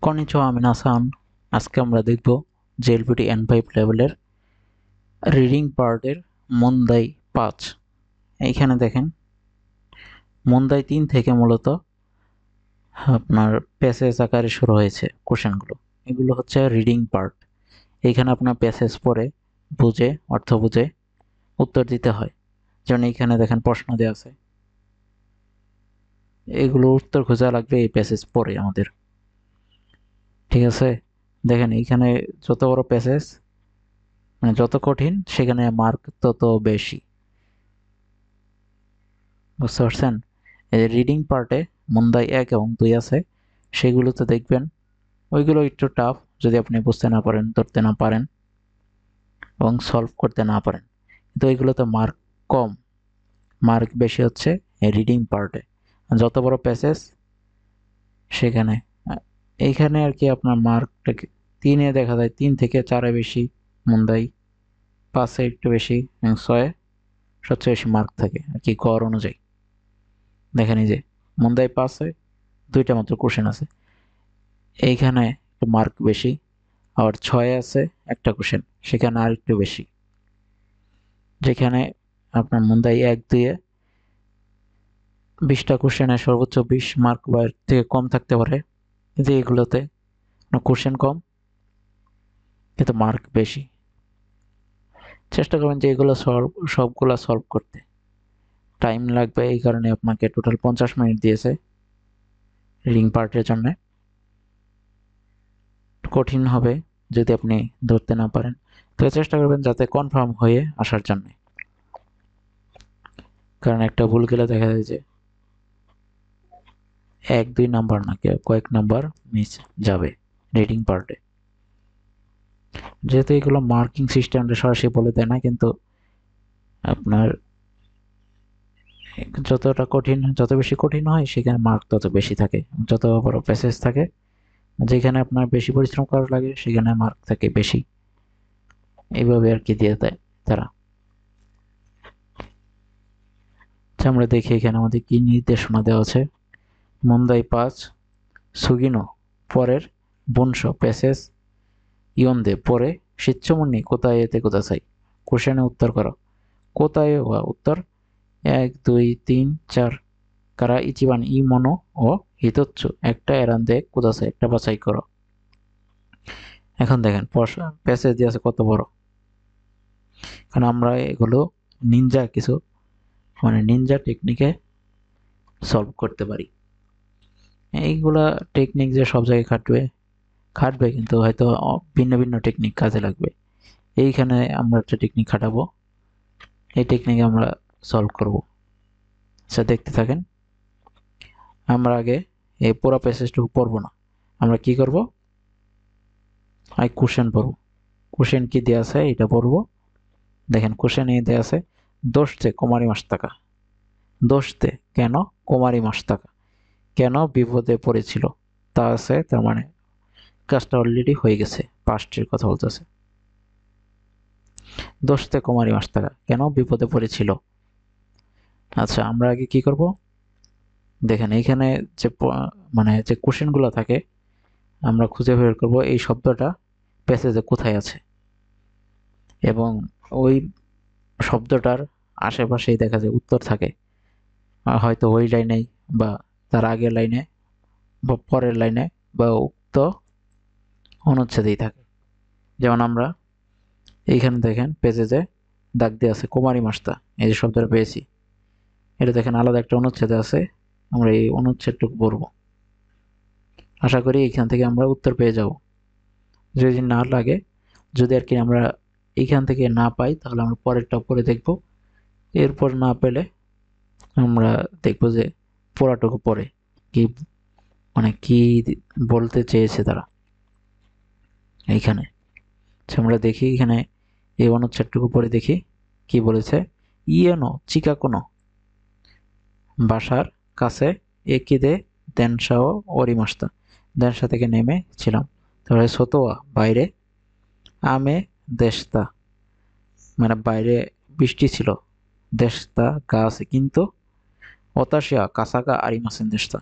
কনিচিওয়া, আমি হাসান। আজকে আমরা দেখব জেএলপিটি N5 লেভেলের রিডিং পার্টের মন্দাই 5। এইখানে দেখেন মন্দাই 3 থেকে মূলত আপনার প্যাসেজ আকারে শুরু হয়েছে কোশ্চেনগুলো। এগুলো হচ্ছে রিডিং পার্ট। এইখানে আপনার প্যাসেজ পড়ে বুঝে অর্থ বুঝে উত্তর দিতে হয়। যেমন এইখানে দেখেন প্রশ্ন দেওয়া আছে, এগুলোর উত্তর খোঁজা লাগবে এই প্যাসেজ পড়ে আমাদের। ঠিক আছে, দেখেন এইখানে যত বড় প্যাসেজ মানে যত কঠিন সেখানে মার্ক তত বেশি। বুঝতে পারছেন? এই রিডিং পার্টে মন্দাই 1 এবং 2 আছে, সেগুলোতে দেখবেন ওইগুলো একটু টাফ যদি আপনি বুঝতে না পারেন, ধরতে না পারেন এবং সলভ করতে না পারেন। কিন্তু ওইগুলোতে মার্ক কম, মার্ক বেশি হচ্ছে এই রিডিং পার্টে। যত বড় প্যাসেজ সেখানে এইখানে আর কি আপনার মার্কটা 3-এ দেখা যায়, 3 থেকে 4-এ বেশি মন্দাই, 5-এ একটু বেশি এবং 6-এ সবচেয়ে বেশি মার্ক থাকে আর কি গড় অনুযায়ী। দেখেন এই যে মন্দাই 5-এ 2টা মাত্র কোশ্চেন আছে, এইখানে একটু মার্ক বেশি। আর 6-এ আছে একটা কোশ্চেন, সেখানে আর একটু বেশি। যেখানে আপনার মন্দাই 1-2-এ 20টা কোশ্চেনে সর্বোচ্চ 20 মার্ক বা এর থেকে কম থাকতে পারে, কিন্তু এগুলোতে কোশ্চেন কম কিন্তু মার্ক বেশি। চেষ্টা করবেন যে এগুলো সবগুলা সলভ করতে। টাইম লাগবে, এই কারণে আপনাকে টোটাল 50 মিনিট দিয়েছে রিডিং পার্টের জন্য। কঠিন হবে যদি আপনি ধরতে না পারেন, তো চেষ্টা করবেন যাতে কনফার্ম হয়ে আসার জন্য। কারণ একটা ভুল গেলে দেখা যায় যে 1-2 নাম্বার না, কয়েক নাম্বার মিস যাবে রিডিং পার্টে। যেহেতু এগুলো মার্কিং সিস্টেমটা সরাসরি বলে দেয় না, কিন্তু আপনার যতটা কঠিন, যত বেশি কঠিন হয় সেখানে মার্ক তত বেশি থাকে। যত বড় প্যাসেজ থাকে, যেখানে আপনার বেশি পরিশ্রম করা লাগে সেখানে মার্ক থাকে বেশি। এইভাবে আর কি দিয়ে দেয় তারা। আচ্ছা, আমরা দেখি এখানে আমাদের কি নির্দেশনা দেওয়া আছে। মন্দাই 5 সুগিনো পরের বংশ প্যাসেজ ইয়ন্দে পরে শিচ্ছমণি কোথায় এতে কোথা চাই। কোশ্চেনে উত্তর করো। কোথায় হওয়া উত্তর 1 2 3 4 কারা ইচিবান ই মনো ও হিতোচ্ছু একটা এরান্দে কোথা চাই, একটা বাছাই করো। এখন দেখেন প্যাসেজ দিয়ে আছে কত বড়। কারণ আমরা এগুলো নিনজা কিছু মানে নিনজা টেকনিকে সলভ করতে পারি। এইগুলা টেকনিক যে সব জায়গায় খাটবে খাটবে, কিন্তু হয়তো ভিন্ন ভিন্ন টেকনিক কাজে লাগবে। এইখানে আমরা একটা টেকনিক খাটাবো, এই টেকনিকে আমরা সলভ করব। আচ্ছা, দেখতে থাকেন। আমরা আগে এই পুরো প্যাসেজটুকু পড়বো না, আমরা কি করব, কোশ্চেন পড়ব। কোশ্চেন কি দেওয়া আছে এটা পড়বো। দেখেন কোশ্চেন এই দেওয়া আছে, দোষতে কুমারী মাস্তাকা। দোষতে কেন কুমারী মাস্তাকা, কেন বিপদে পড়েছিল তা আছে, তার মানে কাজটা অলরেডি হয়ে গেছে, পাস্টের কথা বলতেছে। দোষতে কুমারী মাস্তাকা কেন বিপদে পড়েছিল। আচ্ছা, আমরা আগে কি করব, দেখেন এইখানে যে মানে যে কোশ্চেনগুলো থাকে আমরা খুঁজে বের করব এই শব্দটা প্যাসেজে কোথায় আছে, এবং ওই শব্দটার আশেপাশেই দেখা যায় উত্তর থাকে। হয়তো ওই লাইনেই বা তার আগের লাইনে বা পরের লাইনে বা উক্ত অনুচ্ছেদেই থাকে। যেমন আমরা এইখানে দেখেন পেজে দাগ দিয়ে আছে কুমারী মাস্তা, এই যে শব্দটা পেয়েছি, এটা দেখেন আলাদা একটা অনুচ্ছেদে আছে। আমরা এই অনুচ্ছেদটুকু পড়বো, আশা করি এখান থেকে আমরা উত্তর পেয়ে যাব। যদি না লাগে, যদি আর কি আমরা এইখান থেকে না পাই, তাহলে আমরা পরেরটা পরে দেখব। এরপর না পেলে আমরা দেখব যে পড়াটুকু পরে কি মানে কি বলতে চেয়েছে তারা এইখানে। আচ্ছা, আমরা দেখি এখানে এই অনুচ্ছেদটুকু পরে দেখি কি বলেছে। ইয়েনো চিকাকোনো বাসার কাছে একিদে দেনসাও অরিমাস্তা, দেনসা থেকে নেমেছিলাম। তারপরে সোতোয়া বাইরে, আমে দেশতা মানে বাইরে বৃষ্টি ছিল, দেশতা গা আছে কিন্তু, অতাশিয়া কাসাকা আরিমাসেন দেশতা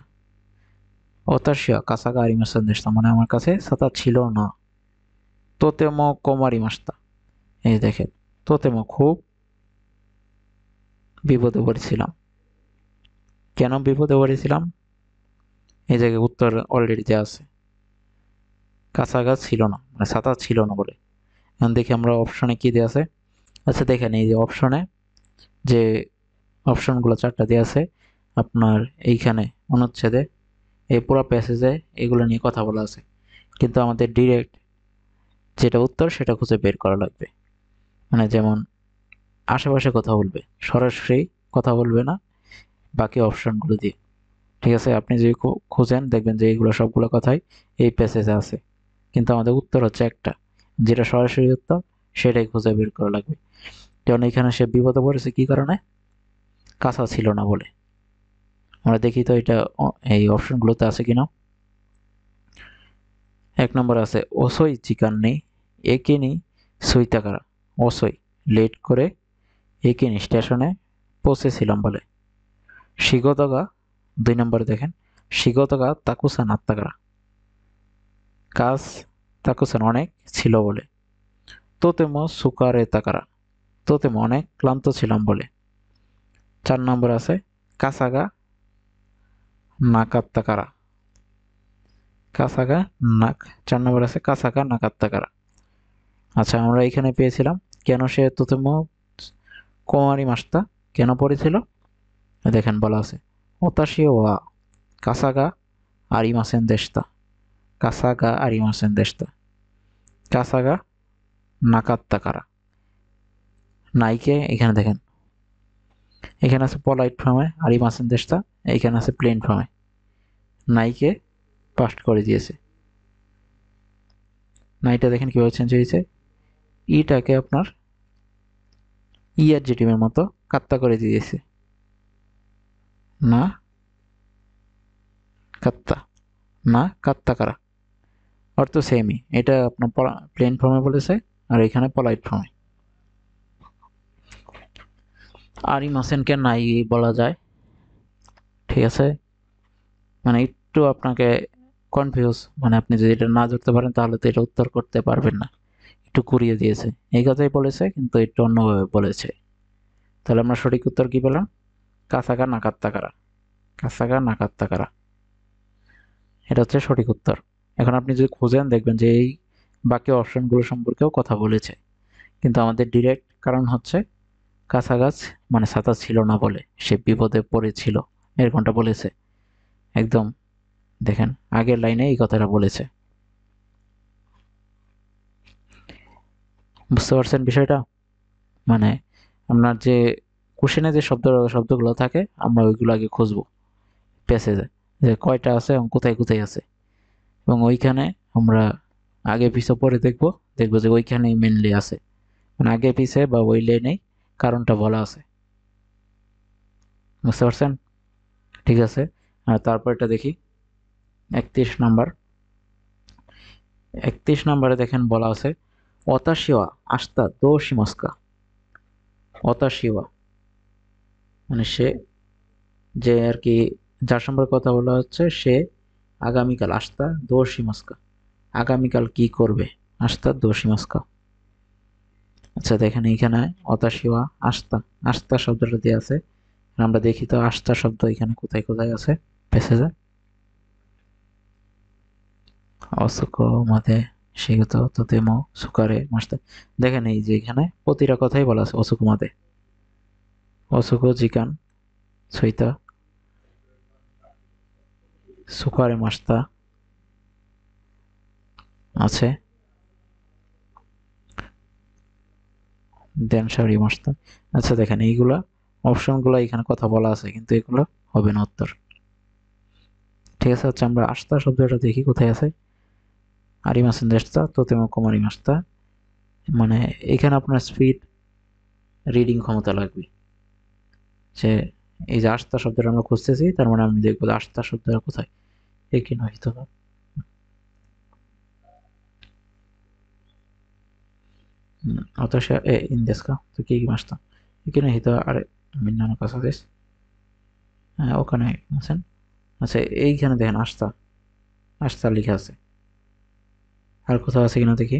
অতাশিয়া কাসাগা আরিমাসেন দেশটা, মানে আমার কাছে ছাতা ছিল না। তোতেমো কমারিমাস্তা, এই দেখেন, তোতেমো খুব বিপদে পড়েছিলাম। কেন বিপদে পড়েছিলাম? এই জায়গায় উত্তর অলরেডি দেওয়া আছে। কাসাগা ছিল না, মানে ছাতা ছিল না বলে। এখন দেখি আমরা অপশনে কি দেওয়া আছে। আচ্ছা দেখেন, এই যে অপশনে যে অপশনগুলো চারটা দেওয়া আছে আপনার এইখানে অনুচ্ছেদে, এই পুরো প্যাসেজে এগুলো নিয়ে কথা বলা আছে, কিন্তু আমাদের ডিরেক্ট যেটা উত্তর সেটা খুঁজে বের করা লাগবে। মানে যেমন আশেপাশে কথা বলবে, সরাসরি কথা বলবে না বাকি অপশনগুলো দিয়ে। ঠিক আছে, আপনি যদি খুঁজেন দেখবেন যে এইগুলো সবগুলো কথাই এই প্যাসেজে আছে, কিন্তু আমাদের উত্তর হচ্ছে একটা, যেটা সরাসরি উত্তর সেটাই খুঁজে বের করা লাগবে। কারণ এখানে সে বিপদে পড়েছে কি কারণে? কাঁচা ছিল না বলে। আমরা দেখি তো এটা এই অপশনগুলোতে আছে কিনা। এক নম্বর আছে ওসই চিকান্নি একিনি সুইতাকারা, ওসই লেট করে একিনি স্টেশনে পৌঁছেছিলাম বলে। শিগতগা, দুই নম্বরে দেখেন, শিগতগা তাকুসান আত্মাকারা, কাজ তাকুসান অনেক ছিল বলে। তোতেমো সুকারে তাকারা, তোতেমো অনেক ক্লান্ত ছিলাম বলে। চার নম্বর আছে কাসাগা নাকাত্তাকারা, কাসাগা নাক, 4 নম্বর আছে কাসাগা নাকাত্তাকারা। আচ্ছা আমরা এখানে পেয়েছিলাম কেন সে তোতেমো কোমারি মাস্তা কেন পড়েছিল, দেখেন বলা আছে ওতাশিও ওয়া কাসাগা আরিমাসেন দেশতা, কাসাগা আরিমাসেন দেশতা, কাসাগা নাকাত্তাকারা। নাইকে এখানে দেখেন, এখানে আছে পলাইট ফর্মে আরিমাসেন দেশতা, এখানে আছে প্লেন ফর্মে। নাইকে পাস্ট করে দিয়েছে। নাইটা দেখেন কিভাবে চেঞ্জ হয়েছে, ইটাকে আপনার অ্যাডজেক্টিভের মতো কাত্তা করে দিয়েছে, না কাত্তা, না কাত্তাকারা, অর্থ সেমই। এটা আপনার প্লেন ফর্মে বলেছে আর এখানে পলাইট ফর্মে। আরিমাসেনকে নাই বলা যায়, ঠিক আছে। মানে একটু আপনাকে কনফিউজ, মানে আপনি যদি এটা না ধরতে পারেন তাহলে তো এটা উত্তর করতে পারবেন না। একটু ঘুরিয়ে দিয়েছে, এই কথাই বলেছে কিন্তু একটু অন্যভাবে বলেছে। তাহলে আমরা সঠিক উত্তর কি পেলাম? কাসাগা নাকাত্তাকারা, কাসাগা নাকাত্তাকারা, এটা হচ্ছে সঠিক উত্তর। এখন আপনি যদি খুঁজেন দেখবেন যে এই বাকি অপশনগুলো সম্পর্কেও কথা বলেছে, কিন্তু আমাদের ডিরেক্ট কারণ হচ্ছে কাছাগাছ, মানে ছাতা ছিল না বলে সে বিপদে পড়েছিল, এরকমটা বলেছে একদম। দেখেন আগের লাইনে এই কথাটা বলেছে। বুঝতে পারছেন বিষয়টা? মানে আপনার যে কোশ্চেনে যে শব্দগুলো থাকে আমরা ওইগুলো আগে খুঁজবো প্যাসেজে, যে কয়টা আছে এবং কোথায় কোথায় আছে, এবং ওইখানে আমরা আগে পিছে পরে দেখবো, দেখবো যে ওইখানেই মেনলি আছে, মানে আগে পিছে বা ওই লাইনেই কারণটা বলা আছে। বুঝতে পারছেন? ঠিক আছে, আর তারপরটা দেখি 31 নাম্বার। 31 নাম্বারে দেখেন বলা আছে অতাশিওয়া আস্তা দো শিমস্কা, অতাশিওয়া মানে সে, যে আর কি যার সম্পর্কে কথা বলা হচ্ছে সে আগামীকাল, আস্তা দো শিমস্কা, আগামীকাল কি করবে, আস্তা দো শিমস্কা। আচ্ছা দেখেন এইখানে অতাশিওয়া আস্তা, আস্তা শব্দটা দিয়ে আছে, আমরা দেখি তো আস্তা শব্দ এখানে কোথায় কোথায় আছে প্যাসেজে। অসুকো মাদে সেগত তোতেমো সুকারে মাস্তে, দেখেন এই যে এখানে প্রতিটা কথাই বলা আছে অসুকো মাদে, অসুকো জিকান সইতা সুকারে মাস্তা আছে, দেন সারি মাস্তা। আচ্ছা দেখেন এইগুলা অপশনগুলো এখানে কথা বলা আছে কিন্তু এগুলো হবে না উত্তর। ঠিক আছে, আচ্ছা আমরা আস্তা শব্দটা দেখি কোথায় আছে। আরিমাসেন দেশতা তোতেমো কুমারী মাস্তা, মানে এখানে আপনার স্পিড রিডিং ক্ষমতা লাগবে, যে এই যে আস্তা শব্দটা আমরা খুঁজতেছি তার মানে আমি দেখবো আস্তা শব্দটা কোথায়, একে নয়তো বা私は、いいんですかと聞きました。いけない人は、あれ、みんなの傘です。ওখানে আছেন। আচ্ছা এইখানে দেখেন আস্তা, আস্তা লেখা আছে। আর কোথাও আছে কিনা দেখি।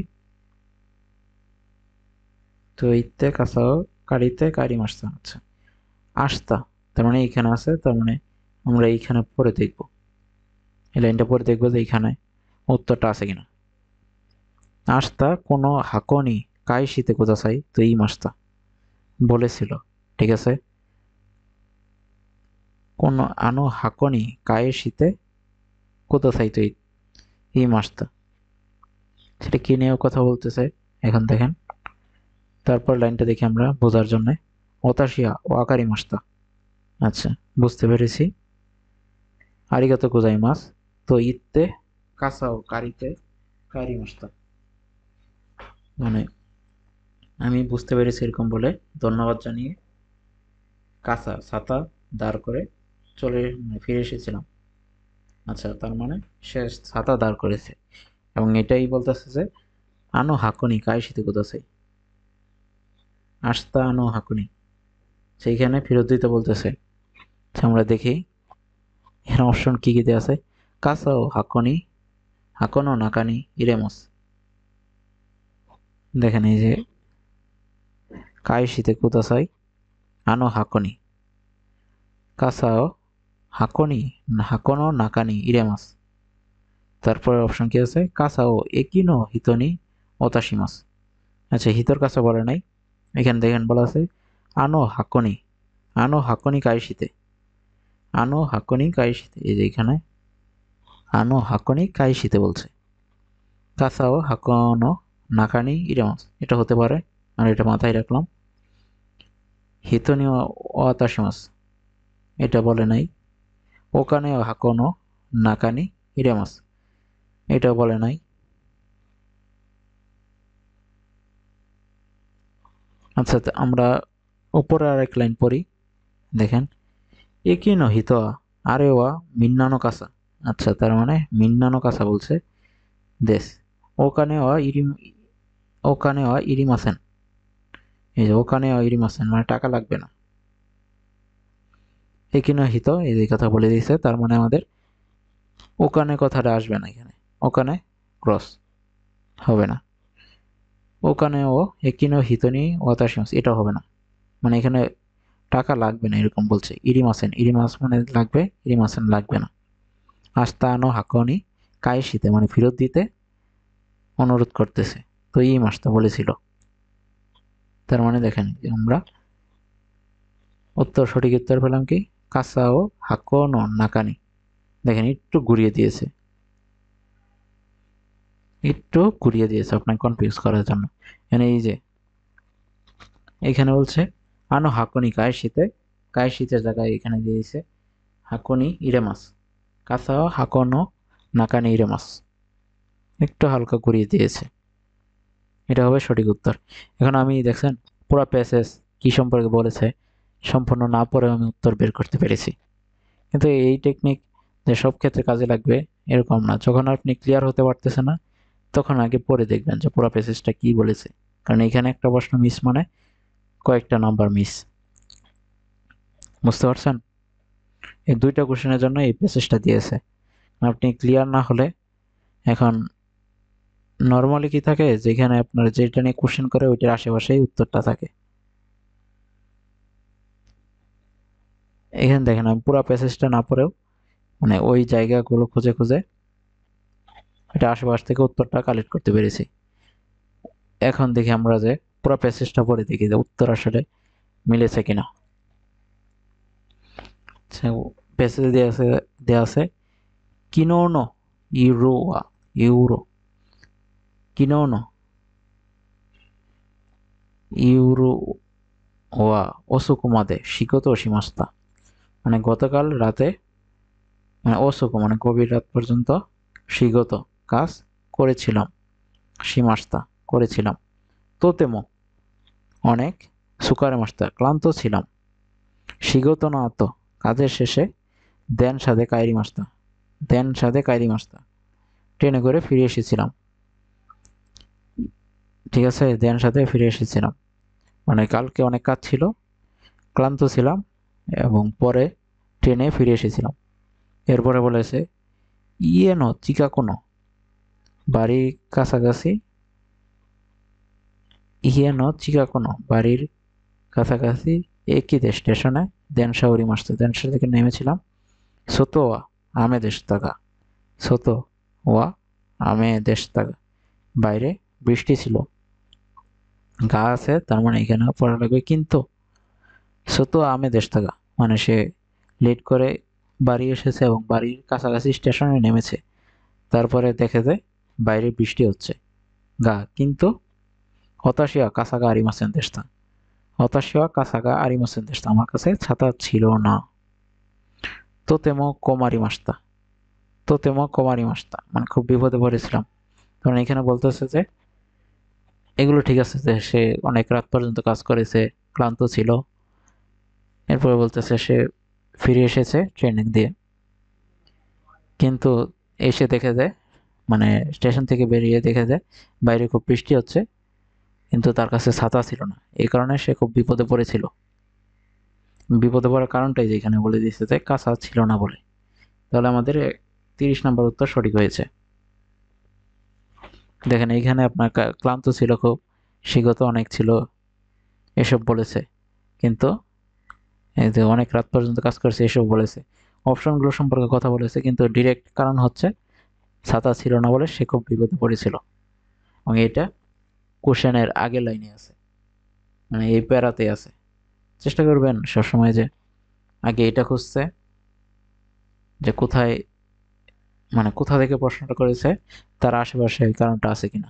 তো ইতে কাসাও কারিতে কারি মাস্তা। আচ্ছা, আস্তা তার মানে এইখানে আছে, তার মানে আমরা এইখানে পরে দেখব, এই লাইনটা পরে দেখবো যে এইখানে উত্তরটা আছে কিনা। আস্তা কোনো হাকনি কাই শীতে কোদাসাই তো এই মাসটা বলেছিল, ঠিক আছে। কোনো আনো হাকনি কাই শীতে কোদাসাই তো এই মাসটা, সেটা কি নিয়ে কথা বলতেছে এখন দেখেন। তারপর লাইনটা দেখি আমরা বোঝার জন্য। ওতাশিয়া ও আকারি মাসটা। আচ্ছা, বুঝতে পেরেছি। আরিগাতো গোজাইমাস। তো ইত্তে কাসাও কারিতে কারি মাসটা, মানে আমি বুঝতে পেরেছি এরকম বলে ধন্যবাদ জানিয়ে কাঁচা ছাতা দাঁড় করে ফিরে এসেছিলাম। আচ্ছা, তার মানে সে ছাতা দাঁড় করেছে এবং এটাই বলতেছে যে আনো হাকুনি কাই শীতে কোথাছে, আস্তা আনো হাকুনি, সেইখানে ফেরত দিতে বলতেছে। আচ্ছা, আমরা দেখি এখানে অপশন কি কি দেওয়া আছে। কাসাও হাকুনি হাকনো নাকানি ইরেমস। দেখেন এই যে কাই শীতে কোথাসাই আনো হাকুনি কাসাও হাকনি হাকনো নাকানি ইরেমাস। তারপরে অপশন কি আছে, কাসাও একিনো হিতনি ওতাশিমাস। আচ্ছা, হিতর কাছে বলে নাই, এখানে দেখেন বলা আছে আনো হাকনি কাইশিতে, আনো হাকনি কাইশিতে, এই যে এখানে আনো হাকনি কাইশিতে বলছে। কাসাও হাকনো নাকানি ইরেমাস, এটা হতে পারে, আর এটা মাথায় রাখলাম। হিতনি ওয়াতাশিমাস, এটা বলে নাই। ওকানে হাকনো নাকানি ইরেমাস, এটা বলে নাই। আচ্ছা, আমরা উপরে আরেক লাইন পড়ি, দেখেন একি নহিত আরে ওয়া মিন্নানো কাসা। আচ্ছা, তার মানে মিন্নানো কাসা বলছে দেশ। ওখানে ওয়া ইরিম, ওখানে ওয়া ইরিমাসেন, এই যে ওখানে ওয়া ইরিমাসেন মানে টাকা লাগবে না। একি নহিত এই কথা বলে দিয়েছে, তার মানে আমাদের ওখানে কথাটা আসবে না এখানে, ওখানে ক্রস হবে না। ওখানে ও একিনো হিতনি ওয়াতাশিমাস, এটা হবে না, মানে এখানে টাকা লাগবে না এরকম বলছে। ইরিমাসেন, ইরিমাস মানে লাগবে, ইরিমাসেন লাগবে না। আস্তানো হাকনি কাইশিতে মানে ফেরত দিতে অনুরোধ করতেছে, তো এই মাসটা বলেছিল। তার মানে দেখেন আমরা সঠিক উত্তর পেলাম কি, কাসাও হাকনো নাকানি। দেখেন একটু ঘুরিয়ে দিয়েছে, একটু ঘুরিয়ে দিয়েছে আপনাকে কনফিউজ করার জন্য। মানে এই যে এখানে বলছে আনো হাকনি কাইশিতের জায়গায় এখানে দিয়েছে হাকনি ইরেমাস, কাসাও হাকনো নাকানি ইরেমাস, একটু হালকা ঘুরিয়ে দিয়েছে, এটা হবে সঠিক উত্তর। এখন আমি দেখছেন পুরো প্যাসেজ কি সম্পর্কে বলেছে সম্পূর্ণ না পড়ে আমি উত্তর বের করতে পেরেছি। কিন্তু এই টেকনিক যে সব ক্ষেত্রে কাজে লাগবে এরকম না। যখন আপনি ক্লিয়ার হতে পারতেছে না তখন আগে পড়ে দেখবেন যে পুরো প্যাসেজটা কি বলেছে, কারণ এখানে একটা প্রশ্ন মিস মানে কয়েকটা নাম্বার মিস। বুঝতে পারছেন? এই দুইটা কোশ্চেনের জন্য এই প্যাসেজটা দিয়েছে। আপনি ক্লিয়ার না হলে এখন নর্মালি কি থাকে, যেখানে আপনার যেটা নিয়ে কোশ্চেন করে ওইটার আশেপাশেই উত্তরটা থাকে। এখানে দেখেন আমি পুরো প্যাসেজটা না পড়েও মানে ওই জায়গাগুলো খুঁজে খুঁজে এটা আশেপাশ থেকে উত্তরটা কালেক্ট করতে পেরেছি। এখন দেখি আমরা যে পুরো প্যাসেজটা পড়ে দেখি যে উত্তর আসলে মিলেছে কিনা। প্যাসেজ দেয়া আছে কিনোনো ইউরোয়া ইউরো, কিনোনো ইউরো ওয়া ওসুকুমাদে শিকতো শিমাস্তা, মানে গতকাল রাতে, মানে ওসুকু মানে গভীর রাত পর্যন্ত শিগত কাজ করেছিলাম, শিমাস্তা করেছিলাম, তোতেমো অনেক, সুকারে মাস্তা ক্লান্ত ছিলাম, শিগত না তো কাজের শেষে দেন সাধে কায়রি মাস্তা, দেন সাধে কায়রি মাস্তা ট্রেনে করে ফিরে এসেছিলাম। ঠিক আছে, দেন সাথে ফিরে এসেছিলাম মানে কালকে অনেক কাজ ছিল, ক্লান্ত ছিলাম এবং পরে ট্রেনে ফিরে এসেছিলাম। এরপরে বলেছে ইয়ে নো চিকা কোনো বাড়ির কাছাকাছি, ইয়ে নো চিকা কোনো বাড়ির কাছাকাছি একই স্টেশনে দেনশা উরিমাসতে, দেনশা থেকে নেমেছিলাম। সোতো ওয়া আমে দেশ তাকা, সোতো ওয়া আমে দেশ তাকা, বাইরে বৃষ্টি ছিল। গা আছে তার মানে এখানে পড়া লাগবে কিন্তু। সোতো আমে দেশ থাকা মানে সে লেট করে বাড়ি এসেছে এবং বাড়ির কাছাকাছি স্টেশনে নেমেছে। তারপরে দেখে যে বাইরে বৃষ্টি হচ্ছে। গা কিন্তু হতাশিয়া কাসাগা আরিমাসেন দেশতা, হতাশিয়া কাসাগা আরিমাসেন দেশতা, আমার কাছে ছাতা ছিল না। তোতেমো কোমারি মাস্তা, তোতেমো কোমারি মাস্তা মানে খুব বিপদে পড়েছিলাম। কারণ এখানে বলতেছে যে এগুলো ঠিক আছে যে সে অনেক রাত পর্যন্ত কাজ করেছে, ক্লান্ত ছিল। এরপরে বলতেছে সে ফিরে এসেছে ট্রেনিং দিয়ে, কিন্তু এসে দেখে যায় মানে স্টেশন থেকে বেরিয়ে দেখে যায় বাইরে খুব বৃষ্টি হচ্ছে, কিন্তু তার কাছে ছাতা ছিল না। এই কারণে সে খুব বিপদে পড়েছিল। বিপদে পড়ার কারণটাই যে এখানে বলে দিচ্ছে যে কাঁচা ছিল না বলে। তাহলে আমাদের 30 নম্বর উত্তর সঠিক হয়েছে। দেখেন এইখানে আপনার ক্লান্ত ছিল খুব, শিগত অনেক ছিল, এসব বলেছে। কিন্তু এই যে অনেক রাত পর্যন্ত কাজ করেছে এসব বলেছে। অপশনগুলো সম্পর্কে কথা বলেছে, কিন্তু ডিরেক্ট কারণ হচ্ছে ছাতা ছিল না বলে সে খুব বিপদে পড়েছিল। এবং এটা কোশ্চেনের আগের লাইনে আছে, মানে এই প্যারাতে আছে। চেষ্টা করবেন সবসময় যে আগে এটা খুঁজতে, যে কোথায় মানে কোথা থেকে প্রশ্নটা করেছে, তার আশেপাশে এই কারণটা আছে কিনা।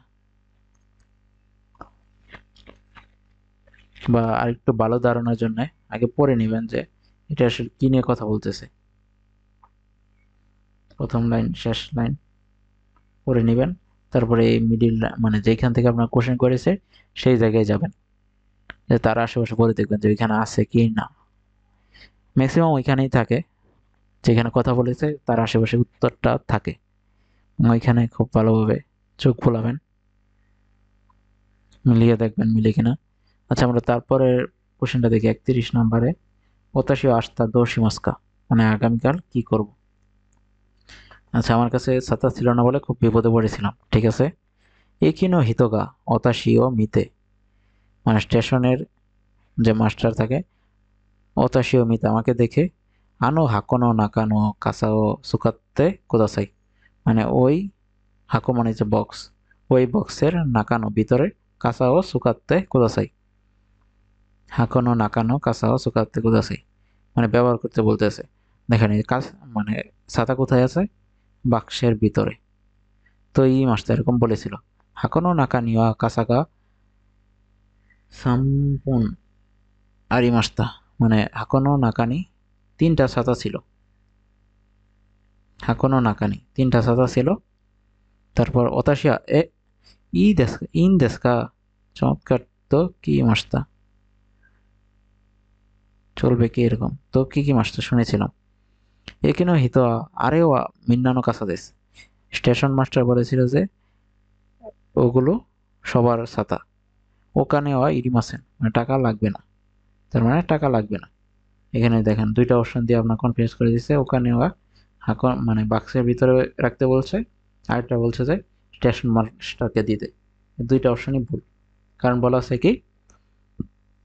বা আরেকটু ভালো ধারণার জন্য আগে পড়ে নেবেন যে এটা আসলে কি নিয়ে কথা বলতেছে। প্রথম লাইন শেষ লাইন পড়ে নেবেন, তারপরে এই মিডিল মানে যেখান থেকে আপনার কোশ্চেন করেছে সেই জায়গায় যাবেন, যে তার আশেপাশে পড়ে দেখবেন যে ওইখানে আছে কি না। ম্যাক্সিমাম ওইখানেই থাকে, যেখানে কথা বলেছে তার আশেপাশে উত্তরটা থাকে। ওইখানে খুব ভালোভাবে চোখ ফোলাবেন, মিলিয়ে দেখবেন মিলে কিনা। আচ্ছা আমরা তারপরে কোশ্চেনটা দেখি 31 নম্বরে। ওতাশিও আস্তা দোশিমাস্কা মানে আগামীকাল কি করব। আচ্ছা আমার কাছে ছাতা ছিল না বলে খুব বিপদে পড়েছিলাম, ঠিক আছে। একিনো হিতোগা ওতাশিও মিতে মানে স্টেশনের যে মাস্টার থাকে, ওতাশিও মিতে আমাকে দেখে, আনো হাকোনো নাকানো কাসাও সুকাতে কোদাসাই মানে ওই হাকো মানে যে বক্স, ওই বক্সের নাকানো ভিতরে কাসাও সুকাতে কোদাসাই, হাকোনো নাকানো কাসাও সুকাতে কোদাসাই মানে ব্যবহার করতে বলতেছে। দেখেন এই কাজ মানে ছাতা কোথায় আছে, বাক্সের ভিতরে। তো এই মাস্টার এরকম বলেছিল, হাকোনো নাকা নিওয়া কাসাগা সাম্পুন আরি মাস্তা মানে হাকোনো নাকানি তিনটা ছাতা ছিল, হাকোনো নাকানি তিনটা ছাতা ছিল। তারপর ওতাশিয়া এ ইন দেশকা, চমৎকার। তো কি মাস্তা চলবে কি এরকম, তো কি কি মাস্টার শুনেছিলাম। এখানেও হিত আরেও মিন্নানো কাসা দেশ, স্টেশন মাস্টার বলেছিল যে ওগুলো সবার ছাতা। ওখানে ইরিমাসেন মানে টাকা লাগবে না, তার মানে টাকা লাগবে না। এখানে দেখেন দুইটা অপশন দিয়ে আপনার কনফিউজ করে দিচ্ছে। ওখানে মানে বাক্সের ভিতরে রাখতে বলছে, আরেকটা বলছে যে স্টেশন মাস্টারকে দিতে। দুইটা অপশনই ভুল, কারণ বলা আছে কি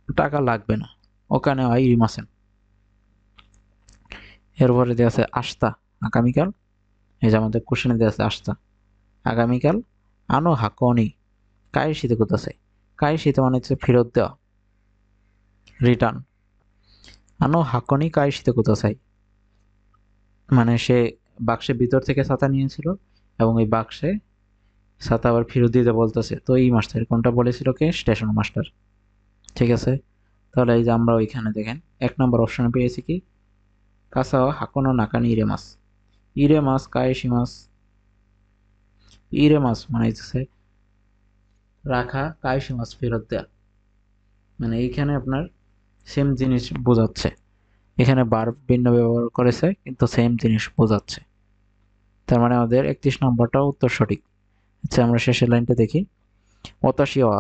টাকা লাগবে না। ওখানে ইরিমাসেন। এরপরে দেওয়া আছে আস্তা আগামীকাল, এই যে আমাদের কোশ্চেনে দেওয়া আছে আস্তা আগামীকাল। আনো হাকনি কাই শীতে কোথাছে, কাই শীতে মানে হচ্ছে ফেরত দেওয়া, রিটার্ন। আনো হাকনি কাই শীতে কোথাছাই মানে সে বাক্সের ভিতর থেকে ছাতা নিয়েছিল এবং এই বাক্সে ছাতা আবার ফেরত দিতে বলতেছে। তো এই মাস্টার কোনটা বলেছিল, কে স্টেশন মাস্টার, ঠিক আছে। তাহলে এই যে আমরা ওইখানে দেখেন 1 নম্বর অপশনে পেয়েছি কি কাসাও হাকনো নাকানি ইরে মাস, ইরে মাস কায়েশি মাস। ইরে মাস মানে হচ্ছে রাখা, কায়েশি মাস ফেরত দেয়া, মানে এইখানে আপনার সেম জিনিস বোঝাচ্ছে। এখানে বার ভিন্ন ব্যবহার করেছে কিন্তু সেম জিনিস বোঝাচ্ছে। তার মানে আমাদের 31 নম্বরটাও উত্তর সঠিক। আচ্ছা আমরা শেষের লাইনটা দেখি। ওতাশি ওয়া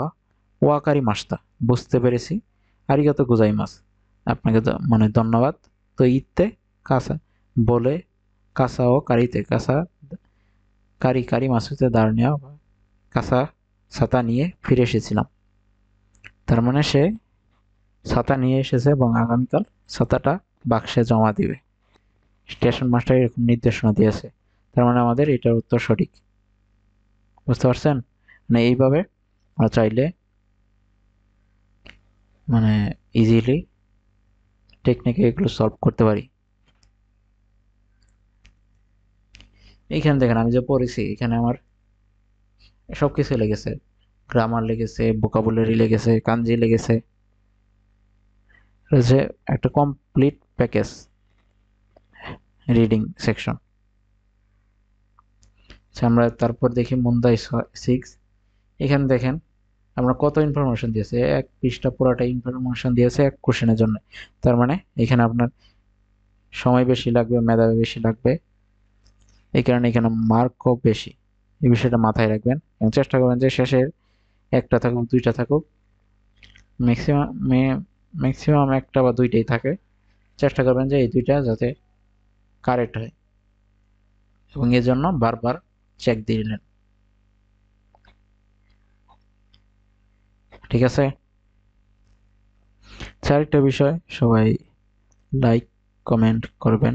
ওয়াকারি মাস্তা বুঝতে পেরেছি, আরিগাতো গোজাইমাস আপনাকে মানে ধন্যবাদ। তো ইত্তে কাসা বলে কাসা ও কারিতে, কাসা কারি কারি মাসুতে দাঁড় নেওয়া, কাসা ছাতা নিয়ে ফিরে এসেছিলাম। তার মানে সে ছাতা নিয়ে এসেছে এবং আগামীকাল ছাতাটা বাক্সে জমা দিবে। স্টেশন মাস্টার এরকম নির্দেশনা দিয়েছে। তার মানে আমাদের এটার উত্তর সঠিক। বুঝতে পারছেন? মানে এইভাবে আমরা চাইলে মানে ইজিলি টেকনিকে এগুলো সলভ করতে পারি। এইখানে দেখেন আমি যে পড়েছি এখানে আমার সবকিছু লেগেছে, গ্রামার লেগেছে, ভোকাবুলারি লেগেছে, কাঞ্জি লেগেছে, যে একটা কমপ্লিট প্যাকেজ রিডিং সেকশন। আমরা তারপর দেখি মুন্দাই 6। এখানে দেখেন আমরা কত ইনফরমেশন দিয়েছে, এক পৃষ্ঠা পুরাটা ইনফরমেশন দিয়েছে এক কোশ্চেনের জন্য। তার মানে এখানে আপনার সময় বেশি লাগবে, মেধাবী বেশি লাগবে, এই কারণে এখানে মার্কও বেশি। এই বিষয়টা মাথায় রাখবেন এবং চেষ্টা করবেন যে শেষের একটা থাকুক দুইটা থাকুক, ম্যাক্সিমাম ম্যাক্সিমাম একটা বা দুইটাই থাকে। চেষ্টা করবেন যে এই দুইটা যাতে কারেক্ট হয় এবং এর জন্য বারবার চেক দিয়ে নেন। ঠিক আছে? চারটা বিষয় সবাই লাইক কমেন্ট করবেন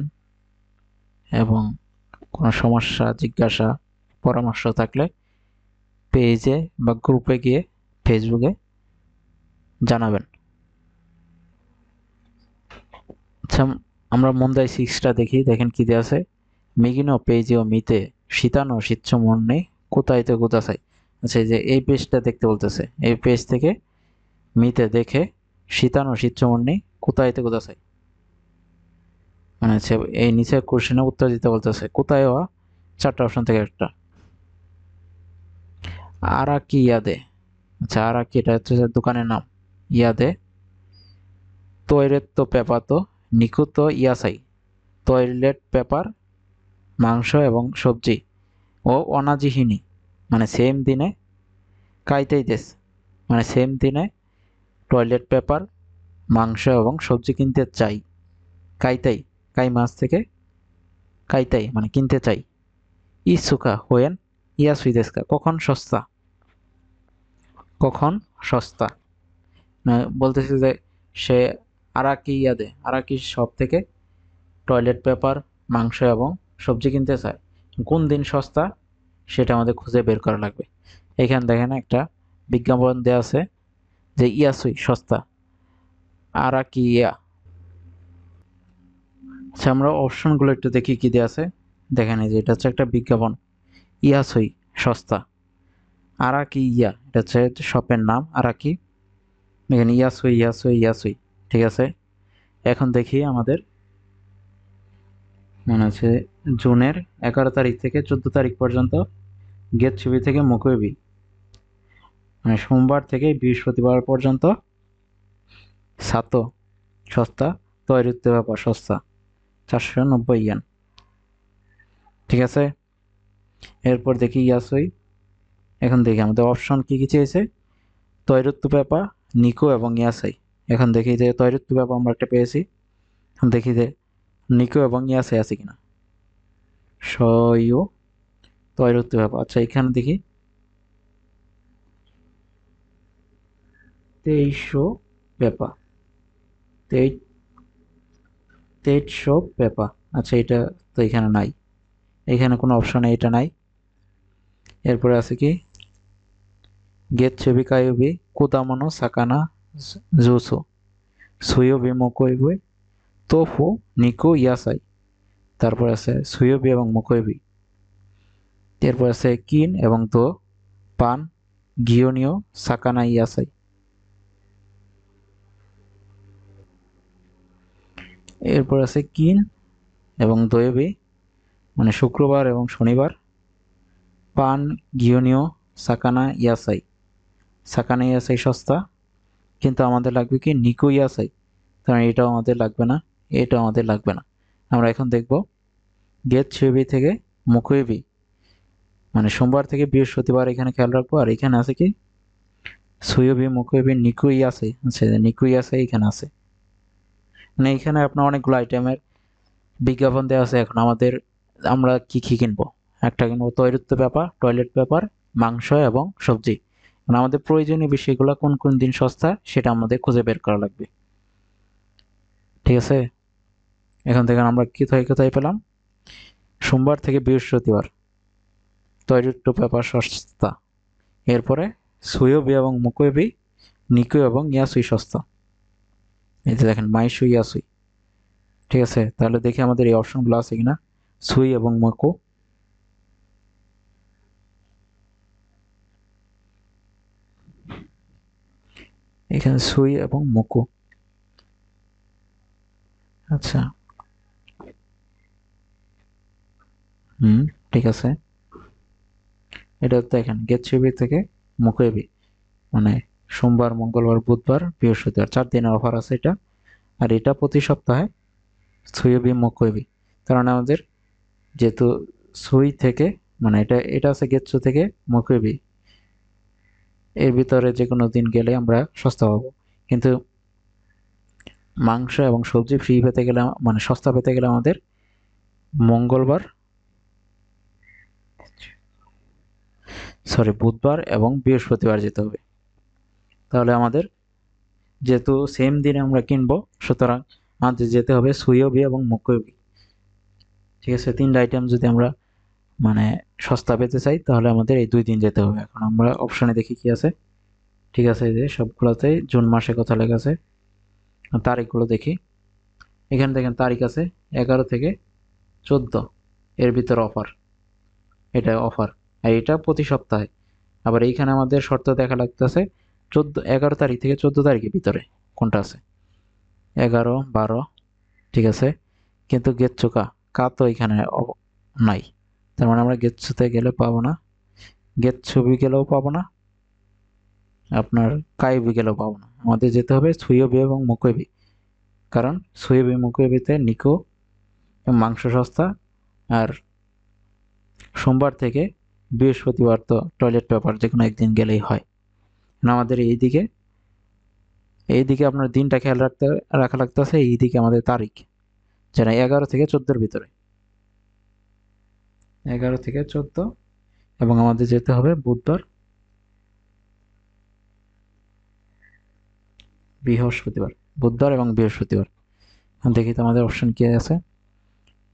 এবং কোনো সমস্যা জিজ্ঞাসা পরামর্শ থাকলে পেজে বা গ্রুপে গিয়ে ফেসবুকে জানাবেন। আচ্ছা, আমরা মুন্দাই 6টা দেখি। দেখেন কি দেয়া আছে, মিগিনো পেজেও মিতে শীতানো শীতছ মনে কোথায়তে কোথায়। আচ্ছা, এই যে এই পেজটা দেখতে বলতেছে, এই পেজ থেকে মিতে দেখে শীতানো শীতছ মনে কোথায়তে কোথায়, মানে হচ্ছে এই নিচে কোশ্চেনে উত্তর দিতে বলতেছে। কোথায় হওয়া চারটা অপশন থেকে একটা। আরাকি ইয়াদে, আচ্ছা আরাকি এটা হচ্ছে দোকানের নাম। ইয়াদে তৈরেত্তো পেপাতো নিকুতো ইয়াসাই, টয়লেট পেপার মাংস এবং সবজি ও অনাজিহিনি, মানে সেম দিনে কাইতেই দেশ, মানে সেম দিনে টয়লেট পেপার মাংস এবং সবজি কিনতে চাই। কাইতাই, কাই মাছ থেকে কাইতাই মানে কিনতে চাই। ইসুকা হোয়েন ইয়াসুই দেশকা, কখন সস্তা, কখন সস্তা। বলতেছে যে সে আরাকি ইয়াদে, আরাকি শপ থেকে টয়লেট পেপার মাংস এবং সবজি কিনতে চায়। কোন দিন সস্তা সেটা আমাদের খুঁজে বের করা লাগবে। এখানে দেখেন একটা বিজ্ঞাপন দেওয়া আছে যে ইয়াসুই সস্তা, আরাকি ইয়া। আচ্ছা, আমরা অপশনগুলো একটু দেখি কি দেওয়া আছে। দেখেন এই যে এটা হচ্ছে একটা বিজ্ঞাপন, ইয়াসুই সস্তা, আরাকি ইয়া এটা হচ্ছে শপের নাম আরাকি, এখানে ইয়াসুই ইয়াসুই ইয়াসুই। ঠিক আছে, এখন দেখি আমাদের মনে হচ্ছে জুনের 11 তারিখ থেকে 14 তারিখ পর্যন্ত গেট ছবি থেকে মুকুবি, মানে সোমবার থেকে বৃহস্পতিবার পর্যন্ত সাতো সস্তা, তৈরিতে ব্যাপার সস্তা 490 ইয়েন। ঠিক আছে, এরপর দেখি ইয়াসুই। এখন দেখি আমাদের অপশন কি কি চেয়েছে, তৈরুত্তু পেপা, নিকো এবং ইয়াসাই। এখন দেখি যে তৈরুত্তু পেপা আমরা একটা পেয়েছি। এখন দেখি যে নিকো এবং ইয়াসাই আছে কিনা। সইও তৈরুত্তু পেপা, আচ্ছা এখানে দেখি 2300 পেপা, 2300 পেপা। আচ্ছা এটা তো এখানে নাই, এখানে কোনো অপশনে এটা নাই। এরপরে আছে কি গেচ্ছেবি কাইবি কুদামানো সাকানা জুসো সুয়োবি মোকোইবি তোফু নিকো ইয়াসাই। তারপর আছে সুয়োবি এবং মোকোইবি। এরপর আছে কিন এবং দো পান গিওনিও সাকানা ইয়াসাই। এরপর আছে কিন এবং দোয়েবি মানে শুক্রবার এবং শনিবার, পান গিওনিও সাকানা ইয়াসাই, সাকানা ইয়াসাই সস্তা, কিন্তু আমাদের লাগবে কি নিকো ইয়াসাই, কারণ এটাও আমাদের লাগবে না, এটাও আমাদের লাগবে না। আমরা এখন দেখব গেট ছবি থেকে মুকুইবি, মানে সোমবার থেকে বৃহস্পতিবার, এখানে খেয়াল রাখবো। আর এখানে আছে কি সুয়োবি মুকুইবি নিকো ইয়াসাই, আচ্ছা নিকো ইয়াসাই এখানে আছে। মানে এখানে আপনার অনেকগুলো আইটেমের বিজ্ঞাপন দেওয়া আছে। এখন আমাদের আমরা কি কি কিনবো, একটা কিনবো তৈলাক্ত পেপার, টয়লেট পেপার, মাংস এবং সবজি। মানে আমাদের প্রয়োজনীয় বিষয়গুলো কোন কোন দিন সস্তা সেটা আমাদের খুঁজে বের করা লাগবে। ঠিক আছে, এখান থেকে আমরা কোথায় কোথায় পেলাম, সোমবার থেকে বৃহস্পতিবার তৈলাক্ত পেপার সস্তা, এরপরে সুয়োবি এবং মুকোয়েবি, নিকো এবং ইয়াসুই সস্তা। এই যে দেখেন মাইশু ইয়াসুই। ঠিক আছে, তাহলে দেখি আমাদের এই অপশনগুলো আছে কিনা। সুই এবং মকো, এখানে সুই এবং মকো। আচ্ছা, হুম, ঠিক আছে। এটা দেখেন গেটসুবি থেকে মুকুয়েবি, মানে সোমবার, মঙ্গলবার, বুধবার, বৃহস্পতিবার 4 দিনের অফার আছে এটা। আর এটা প্রতি সপ্তাহে সুইবি মুকুয়েবি। কারণ আমাদের যেহেতু সুই থেকে, মানে এটা এটা আছে গেটসু থেকে মুকুয়েবি, এর ভিতরে যে কোনো দিন গেলে আমরা সস্তা পাবো। কিন্তু মাংস এবং সবজি ফ্রি পেতে গেলে, মানে সস্তা পেতে গেলে আমাদের মঙ্গলবার, সরি বুধবার এবং বৃহস্পতিবার যেতে হবে। তাহলে আমাদের যেহেতু সেম দিনে আমরা কিনবো, সুতরাং আমাদের যেতে হবে সুইওবি এবং মুকুয়োবি। ঠিক আছে, 3টা আইটেম যদি আমরা মানে সস্তা পেতে চাই তাহলে আমাদের এই 2 দিন যেতে হবে। এখন আমরা অপশনে দেখি কি আছে। ঠিক আছে, এই যে সবগুলোতেই জুন মাসের কথা লেখা আছে। তারিখগুলো দেখি, এখানে দেখেন তারিখ আছে 11 থেকে 14, এর ভিতরে অফার, এটা অফার। আর এটা প্রতি সপ্তাহে। আবার এইখানে আমাদের শর্ত দেখা লাগতেছে 11 তারিখ থেকে 14 তারিখের ভিতরে কোনটা আছে, 11, 12, ঠিক আছে। কিন্তু গেচ্ছু কা তো এখানে নাই। তার মানে আমরা গেচ্ছুতে গেলে পাবো না, গেচ্ছুবি গেলেও পাবো না, আপনার কাইবি গেলেও পাবো না। আমাদের যেতে হবে সুইওবি এবং মুকুয়েবি। কারণ সুইওবি মুকুয়েবিতে নিকো মাংস সস্তা। আর সোমবার থেকে বৃহস্পতিবার তো টয়লেট পেপার যে কোনো একদিন গেলেই হয়। আমাদের এইদিকে আপনার দিনটা খেয়াল রাখা লাগতেছে, এইদিকে আমাদের তারিখ যেন 11 থেকে 14-এর ভিতরে, 11 থেকে 14, এবং আমাদের যেতে হবে বুধবার, বৃহস্পতিবার, বুধবার এবং বৃহস্পতিবার। এখন দেখি তো আমাদের অপশন কি আছে।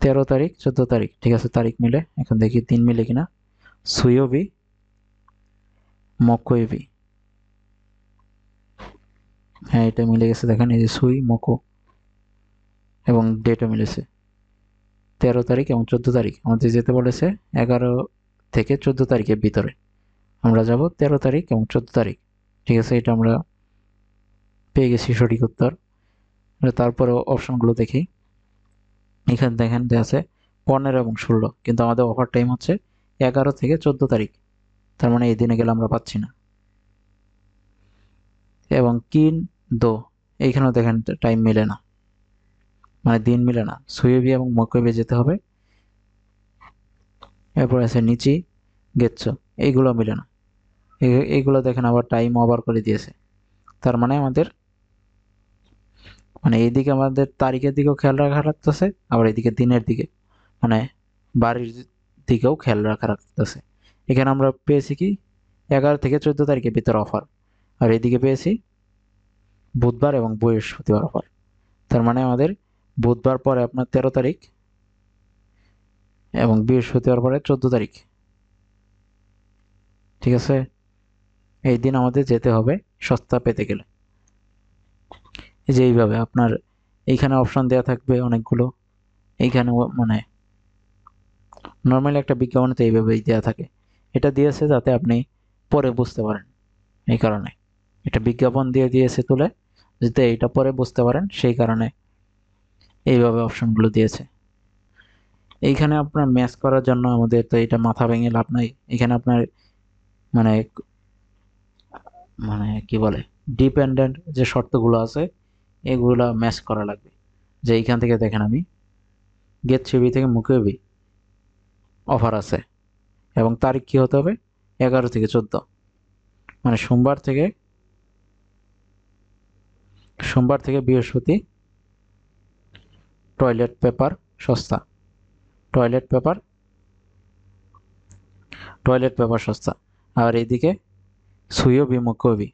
13 তারিখ, 14 তারিখ, ঠিক আছে, তারিখ মিলে। এখন দেখি দিন মিলে কিনা। সুয়োবি, মকোয়েবি, হ্যাঁ এটা মিলে গেছে। দেখেন এই যে সুই মকো, এবং ডেটও মিলেছে। 13 তারিখ এবং 14 তারিখ আমাদের যেতে বলেছে 11 থেকে 14 তারিখের ভিতরে। আমরা যাব 13 তারিখ এবং 14 তারিখ। ঠিক আছে, এটা আমরা পেয়ে গেছি সঠিক উত্তর। তারপরে অপশনগুলো দেখি, এখানে দেখেন যে আছে 15 এবং 16, কিন্তু আমাদের অফার টাইম হচ্ছে 11 থেকে 14 তারিখ। তার মানে এই দিনে গেলে আমরা পাচ্ছি না। এবং কিন দো, এইখানেও দেখেন টাইম মিলে না, মানে দিন মিলে না। সুয়েবি এবং মকয়েবে যেতে হবে। এরপর আছে নিচি, গেচ্ছ, এইগুলো মিলে না। এইগুলো দেখেন আবার টাইম ওভার করে দিয়েছে। তার মানে আমাদের, মানে এইদিকে আমাদের তারিখের দিকেও খেয়াল রাখা লাগতেছে, আবার এইদিকে দিনের দিকে, মানে বাড়ির দিকেও খেয়াল রাখা রাখতেছে। এখানে আমরা পেয়েছি কি 11 থেকে 14 তারিখের ভিতরে অফার, আর এদিকে পেয়েছি বুধবার এবং বৃহস্পতিবার অফার। তার মানে আমাদের বুধবার পরে আপনার 13 তারিখ এবং বৃহস্পতিবার পরে 14 তারিখ। ঠিক আছে, এই দিন আমাদের যেতে হবে সস্তা পেতে গেলে। এই যে এইভাবে আপনার এইখানে অপশন দেওয়া থাকবে অনেকগুলো। এইখানে মানে নর্মালি একটা বিজ্ঞাপনে তো এইভাবেই দেওয়া থাকে। এটা দিয়েছে যাতে আপনি পরে বুঝতে পারেন, এই কারণে এটা বিজ্ঞাপন দিয়ে দিয়েছে তুলে, যাতে এটা পরে বুঝতে পারেন, সেই কারণে এইভাবে অপশনগুলো দিয়েছে। এইখানে আপনার ম্যাচ করার জন্য আমাদের তো এটা মাথা ভেঙে লাভ নাই। এখানে আপনার মানে মানে কি বলে, ডিপেন্ডেন্ট যে শর্তগুলো আছে এগুলা ম্যাচ করা লাগবে। যে এইখান থেকে দেখেন আমি গেট ছবি থেকে মুখেবি অফার আছে, এবং তারিখ কি হতে হবে 11 থেকে 14, মানে সোমবার থেকে বৃহস্পতি টয়লেট পেপার সস্তা, টয়লেট পেপার, টয়লেট পেপার সস্তা। আর এইদিকে সুইও বিমুখবি,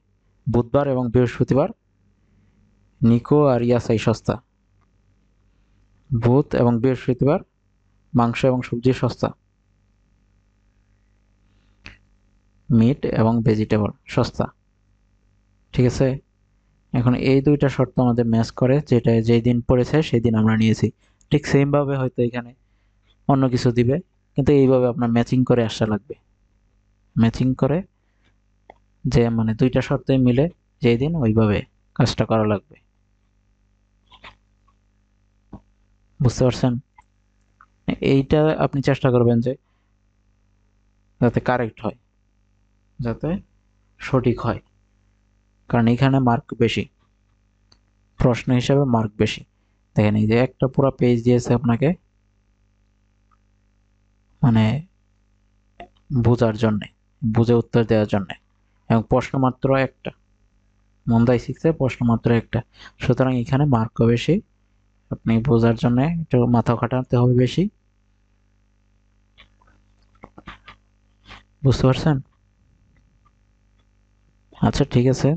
বুধবার এবং বৃহস্পতিবার নিকো আর ইয়াসাই সস্তা। বুধ এবং বৃহস্পতিবার মাংস এবং সবজি সস্তা, মিট এবং ভেজিটেবল সস্তা। ঠিক আছে, এখন এই দুইটা শর্ত আমাদের ম্যাচ করে, যেটা যেই দিন পড়েছে সেই দিন আমরা নিয়েছি। ঠিক সেম ভাবে হয়তো এখানে অন্য কিছু দিবে, কিন্তু এইভাবে আপনার ম্যাচিং করে আসা লাগবে। ম্যাচিং করে যে মানে দুইটা শর্তই মিলে যেই দিন, ওইভাবে কাজটা করা লাগবে। বুঝতে পারছেন? এইটা আপনি চেষ্টা করবেন যে যাতে কারেক্ট হয়, যাতে সঠিক হয়, কারণ এখানে মার্ক বেশি, প্রশ্ন হিসাবে মার্ক বেশি। দেখেন এই যে একটা পুরো পেজ দিয়েছে আপনাকে, মানে বোঝার জন্য, বুঝে উত্তর দেওয়ার জন্য, এবং প্রশ্ন মাত্র একটা, মন্দাই শিখছে প্রশ্ন মাত্র একটা। সুতরাং এখানে মার্কও বেশি, আপনি বোঝার জন্য একটু মাথা খাটাতে হবে বেশি। বুঝতে পারছেন? আচ্ছা ঠিক আছে,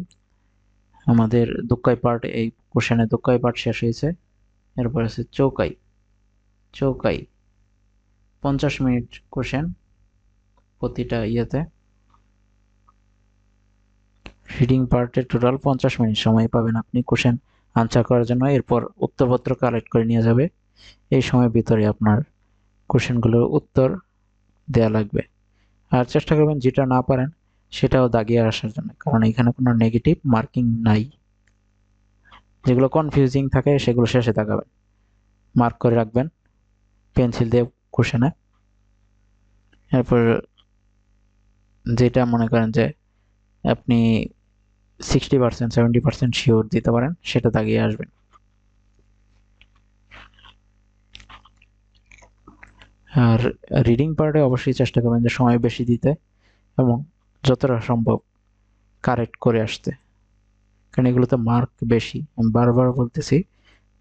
আমাদের দুক্কাই পার্ট, এই কোশ্চেনে দুক্কাই পার্ট শেষ হয়েছে। এরপর আছে চৌকাই। চৌকাই 50 মিনিট কোশ্চেন প্রতিটা ইয়েতে। রিডিং পার্টে টোটাল 50 মিনিট সময় পাবেন আপনি কোশ্চেন আনসার করার জন্য। এরপর উত্তরপত্র কালেক্ট করে নিয়ে যাবে, এই সময়ের ভিতরে আপনার কোশ্চেনগুলোর উত্তর দেয়া লাগবে। আর চেষ্টা করবেন যেটা না পারেন সেটাও দাগিয়ে আসার জন্য, কারণ এখানে কোনো নেগেটিভ মার্কিং নাই। যেগুলো কনফিউজিং থাকে সেগুলো শেষে দাগাবেন, মার্ক করে রাখবেন পেন্সিল দিয়ে কোশ্চেনে। এরপর যেটা মনে করেন যে আপনি 60% 70% শিওর দিতে পারেন সেটা দাগিয়ে আসবেন। আর রিডিং পার্টে অবশ্যই চেষ্টা করবেন যে সময় বেশি দিতে এবং যতটা সম্ভব কারেক্ট করে আসতে, কারণ এগুলোতে মার্ক বেশি। আমি বারবার বলতেছি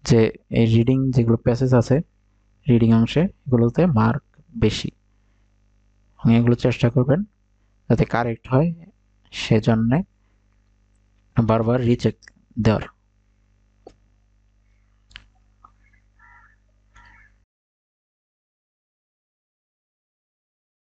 যে এই রিডিং যেগুলো প্যাসেজ আছে রিডিং অংশে, এগুলোতে মার্ক বেশি, এগুলো চেষ্টা করবেন যাতে কারেক্ট হয়, সেজন্য বারবার রিচেক দেওয়ার।